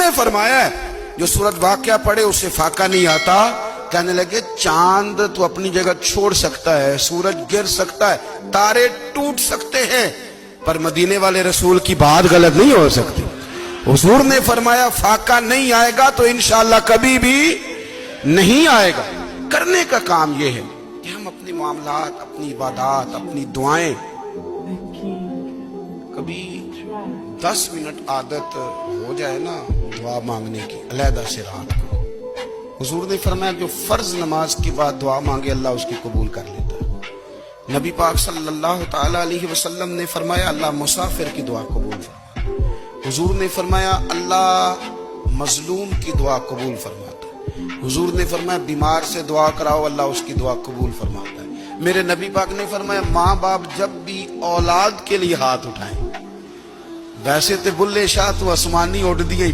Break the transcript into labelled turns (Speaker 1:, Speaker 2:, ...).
Speaker 1: نے فرمایا ہے جو سورت واقعہ پڑھے اسے فاقہ نہیں آتا. کہنے لگے چاند تو اپنی جگہ چھوڑ سکتا ہے, سورج گر سکتا ہے, تارے ٹوٹ سکتے ہیں, پر مدینے والے رسول کی بات غلط نہیں ہو سکتی. حضور نے فرمایا فاقہ نہیں آئے گا تو انشاءاللہ کبھی بھی نہیں آئے گا. کرنے کا کام یہ ہے کہ ہم اپنے معاملات, اپنی عبادات, اپنی دعائیں کبھی 10 منٹ عادت ہو جائے نا دعا مانگنے کی علیحدہ سے رات کو. حضور نے فرمایا جو فرض نماز کے بعد دعا مانگے اللہ اس کی قبول کر لیتا ہے. نبی پاک صلی اللہ تعالی علیہ وسلم نے فرمایا اللہ مسافر کی دعا قبول فرماتا ہے. حضور نے فرمایا اللہ مظلوم کی دعا قبول فرماتا ہے. حضور نے فرمایا بیمار سے دعا کراؤ اللہ اس کی دعا قبول فرماتا ہے. میرے نبی پاک نے فرمایا ماں باپ جب بھی اولاد کے لیے ہاتھ اٹھائیں, ویسے تو بلے شاہ تو آسمانی اڑ دیے